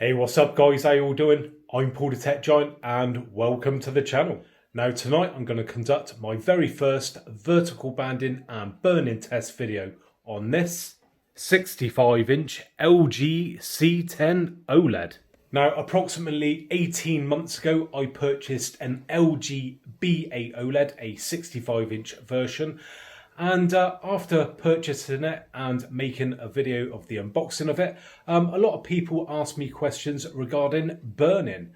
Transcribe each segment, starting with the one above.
Hey, what's up guys, how you all doing? I'm Paul the Tech Giant and welcome to the channel. Now tonight I'm going to conduct my very first vertical banding and burn-in test video on this 65-inch LG C10 OLED. Now approximately 18 months ago I purchased an LG B8 OLED, a 65-inch version. And after purchasing it and making a video of the unboxing of it, a lot of people asked me questions regarding burn-in.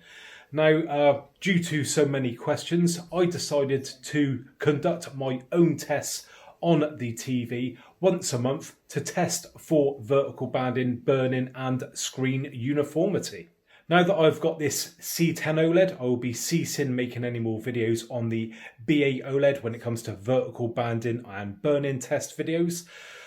Now, due to so many questions, I decided to conduct my own tests on the TV once a month to test for vertical banding, burn-in and screen uniformity. Now that I've got this C10 OLED, I will be ceasing making any more videos on the B8 OLED when it comes to vertical banding and burn-in test videos.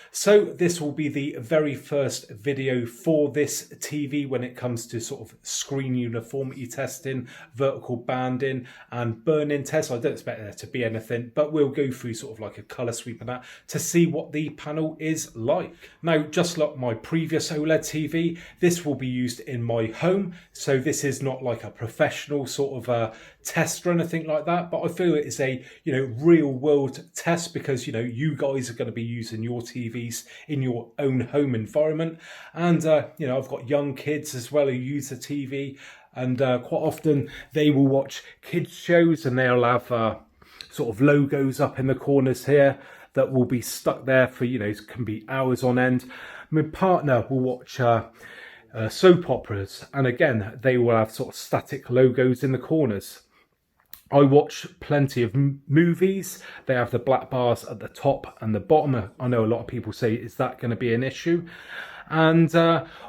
So this will be the very first video for this TV when it comes to sort of screen uniformity testing, vertical banding and burn-in tests. I don't expect there to be anything, but we'll go through sort of like a colour sweep of that to see what the panel is like. Now, just like my previous OLED TV, this will be used in my home. So this is not like a professional sort of test or anything like that, but I feel it is a real world test because you guys are going to be using your TVs in your own home environment, and I've got young kids as well who use the TV, and quite often they will watch kids shows and they'll have sort of logos up in the corners here that will be stuck there for can be hours on end. My partner will watch soap operas, and again they will have sort of static logos in the corners. I watch plenty of movies. They have the black bars at the top and the bottom. I know a lot of people say, is that going to be an issue? And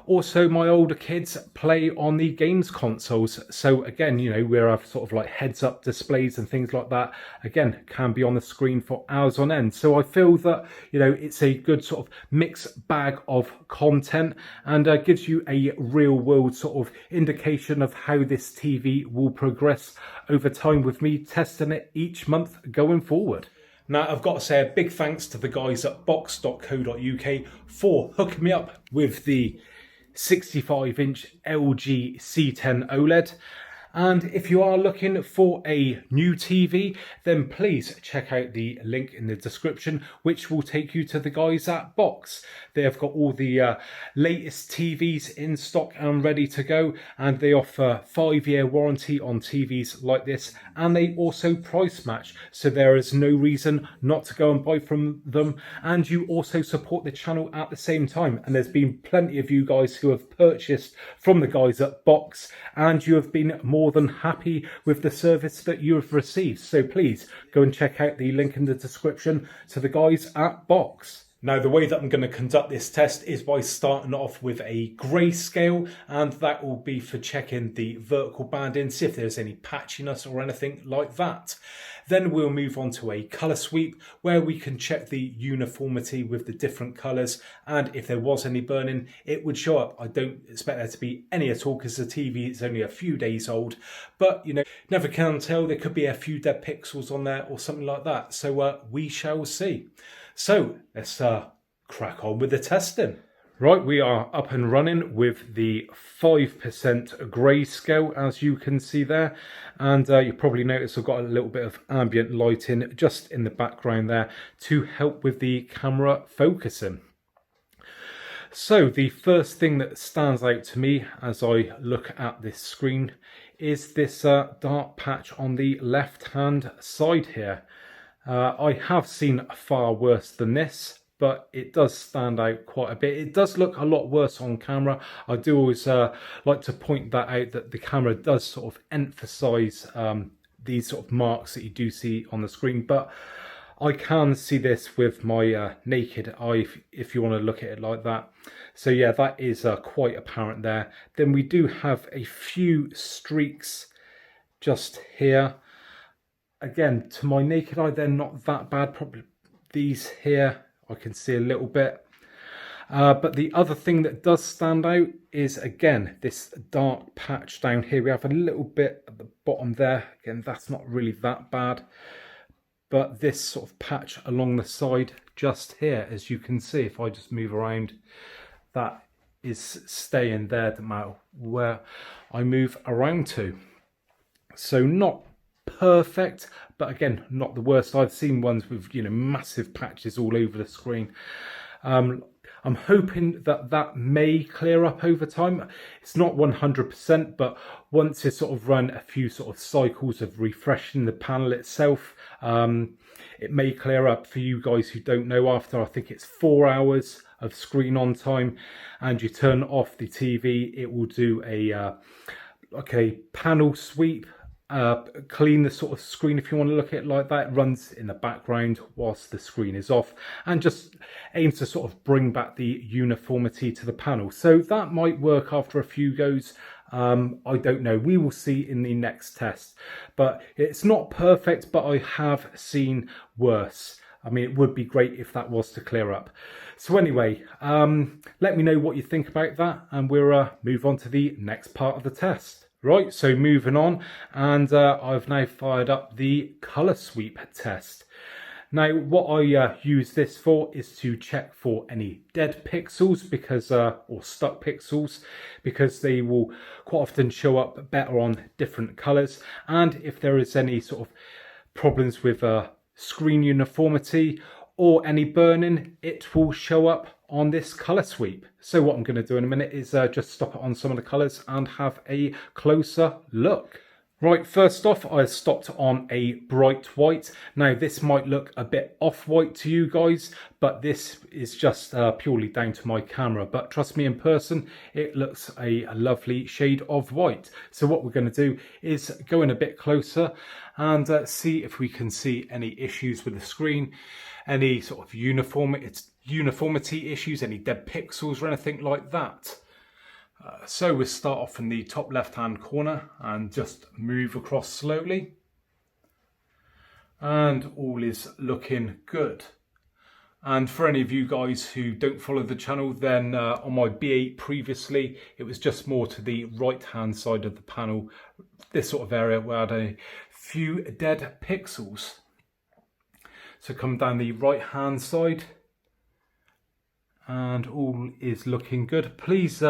also my older kids play on the games consoles. So again, we have sort of like heads up displays and things like that. Again, can be on the screen for hours on end. So I feel that, it's a good sort of mixed bag of content and gives you a real world sort of indication of how this TV will progress over time with me testing it each month going forward. Now, I've got to say a big thanks to the guys at box.co.uk for hooking me up with the 65-inch LG C10 OLED. And if you are looking for a new TV, then please check out the link in the description, which will take you to the guys at Box. They have got all the latest TVs in stock and ready to go, and they offer 5-year warranty on TVs like this, and they also price match, so there is no reason not to go and buy from them, and you also support the channel at the same time. And there's been plenty of you guys who have purchased from the guys at Box, and you have been more than happy with the service that you have received. So please go and check out the link in the description to the guys at Box. Now, the way that I'm going to conduct this test is by starting off with a grayscale, and that will be for checking the vertical banding, see if there's any patchiness or anything like that. Then we'll move on to a colour sweep where we can check the uniformity with the different colours, and if there was any burning, it would show up. I don't expect there to be any at all because the TV is only a few days old, but never can tell. There could be a few dead pixels on there or something like that. So we shall see. So let's crack on with the testing. Right, we are up and running with the 5% grayscale, as you can see there. And you probably notice I've got a little bit of ambient lighting just in the background there to help with the camera focusing. So the first thing that stands out to me as I look at this screen is this dark patch on the left-hand side here. I have seen far worse than this, but it does stand out quite a bit. It does look a lot worse on camera. I do always like to point that out, that the camera does sort of emphasize these sort of marks that you do see on the screen, but I can see this with my naked eye if you want to look at it like that. So yeah, that is quite apparent there. Then we do have a few streaks just here. Again, to my naked eye, they're not that bad. Probably these here, I can see a little bit. But the other thing that does stand out is, again, this dark patch down here. We have a little bit at the bottom there. Again, that's not really that bad. But this sort of patch along the side just here, as you can see, if I just move around, that is staying there no matter where I move around to. So not perfect, but again, not the worst. I've seen ones with, you know, massive patches all over the screen. I'm hoping that that may clear up over time. It's not 100%, but once it's sort of run a few sort of cycles of refreshing the panel itself, it may clear up. For you guys who don't know, after I think it's 4 hours of screen on time and you turn off the TV, it will do a like a panel sweep, clean the sort of screen, if you want to look at it like that. It runs in the background whilst the screen is off and just aims to sort of bring back the uniformity to the panel. So that might work after a few goes. I don't know. We will see in the next test. But it's not perfect, but I have seen worse. I mean, it would be great if that was to clear up. So anyway, let me know what you think about that, and we'll move on to the next part of the test. Right, so moving on, and I've now fired up the colour sweep test. Now, what I use this for is to check for any dead pixels, because or stuck pixels, because they will quite often show up better on different colours, and if there is any sort of problems with screen uniformity or any burning, it will show up on this colour sweep. So what I'm going to do in a minute is just stop it on some of the colours and have a closer look. Right, first off, I stopped on a bright white. Now this might look a bit off-white to you guys, but this is just purely down to my camera. But trust me, in person, it looks a lovely shade of white. So what we're going to do is go in a bit closer and see if we can see any issues with the screen, any sort of uniformity issues, any dead pixels or anything like that. So we'll start off in the top left hand corner and just move across slowly, and all is looking good. And for any of you guys who don't follow the channel, then on my B8 previously, it was just more to the right hand side of the panel, this sort of area where I had a few dead pixels. So come down the right hand side and all is looking good. Please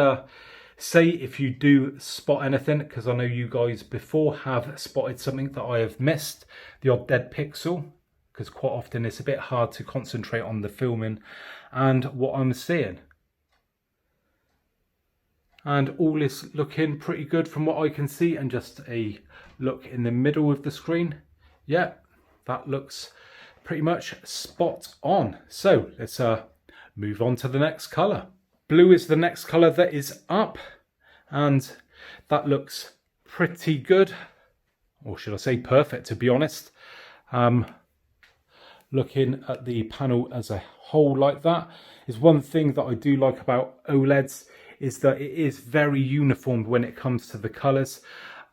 say if you do spot anything, because I know you guys before have spotted something that I have missed, the odd dead pixel, because quite often it's a bit hard to concentrate on the filming and what I'm seeing. And all is looking pretty good from what I can see, and just a look in the middle of the screen. Yeah, that looks pretty much spot on. So let's move on to the next colour. Blue is the next colour that is up, and that looks pretty good, or should I say perfect, to be honest. Looking at the panel as a whole like that is one thing that I do like about OLEDs, is that it is very uniform when it comes to the colours.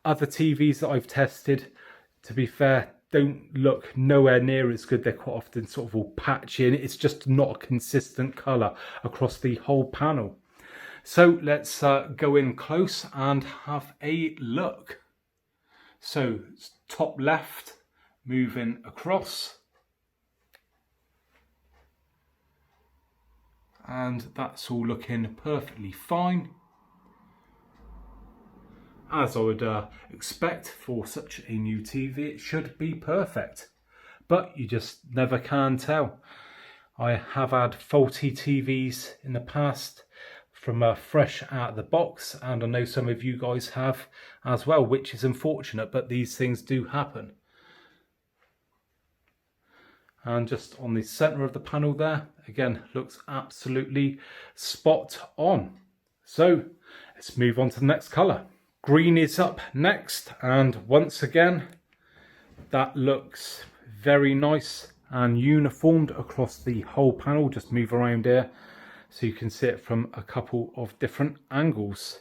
Other TVs that I've tested, to be fair, don't look nowhere near as good. They're quite often sort of all patchy, and it's just not a consistent colour across the whole panel. So let's go in close and have a look. So top left, moving across, and that's all looking perfectly fine, as I would expect for such a new TV. It should be perfect, but you just never can tell. I have had faulty TVs in the past from fresh out of the box, and I know some of you guys have as well, which is unfortunate, but these things do happen. And just on the centre of the panel there, again, looks absolutely spot on. So let's move on to the next colour. Green is up next, and once again, that looks very nice and uniformed across the whole panel. Just move around here so you can see it from a couple of different angles.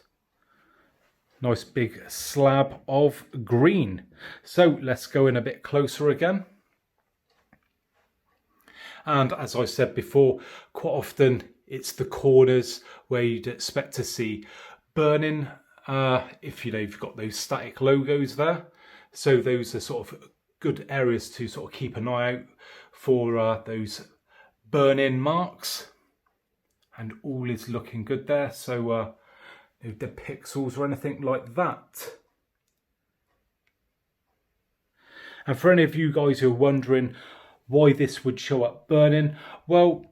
Nice big slab of green. So let's go in a bit closer again. And as I said before, quite often it's the corners where you'd expect to see burning, if you've got those static logos there. So those are sort of good areas to sort of keep an eye out for those burn-in marks. and all is looking good there. So no dead pixels or anything like that. And for any of you guys who are wondering why this would show up burning, well,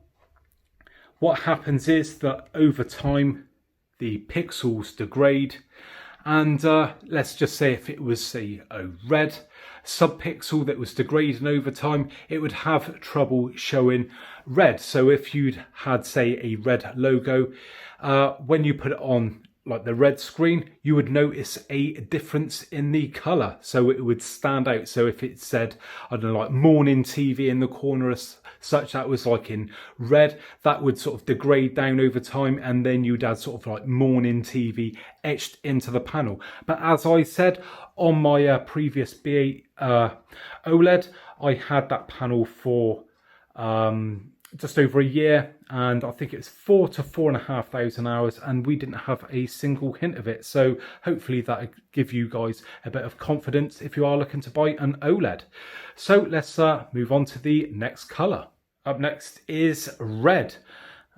what happens is that over time the pixels degrade, and let's just say if it was a red subpixel that was degrading over time, it would have trouble showing red. So if you'd had, say, a red logo, when you put it on like the red screen, you would notice a difference in the color, so it would stand out. So if it said, I don't know, like morning TV in the corner as such, that was like in red, that would sort of degrade down over time, and then you'd add sort of like morning TV etched into the panel. But as I said on my previous B8 OLED, I had that panel for just over a year, and I think it was 4,000 to 4,500 hours, and we didn't have a single hint of it. So hopefully that'll give you guys a bit of confidence if you are looking to buy an OLED. So let's move on to the next color. Up next is red,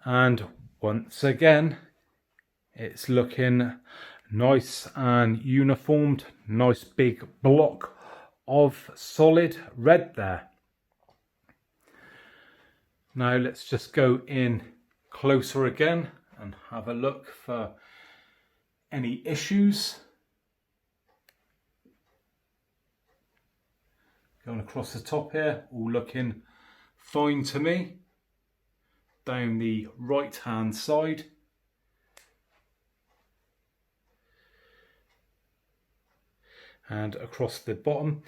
and once again it's looking nice and uniformed. Nice big block of solid red there. Now let's just go in closer again and have a look for any issues. Going across the top here, all looking fine to me. Down the right hand side. And across the bottom.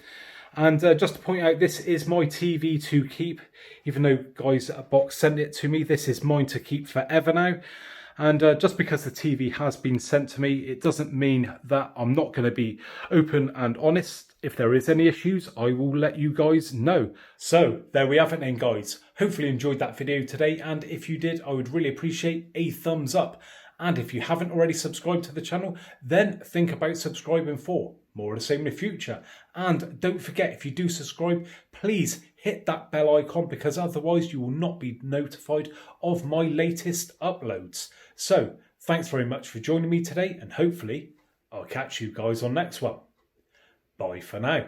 And just to point out, this is my TV to keep. Even though guys at Box sent it to me, this is mine to keep forever now. And just because the TV has been sent to me, it doesn't mean that I'm not going to be open and honest. If there is any issues, I will let you guys know. So there we have it then, guys. Hopefully you enjoyed that video today, and if you did, I would really appreciate a thumbs up. And if you haven't already subscribed to the channel, then think about subscribing for more of the same in the future. And don't forget, if you do subscribe, please hit that bell icon, because otherwise you will not be notified of my latest uploads. So thanks very much for joining me today, and hopefully I'll catch you guys on next one. Bye for now.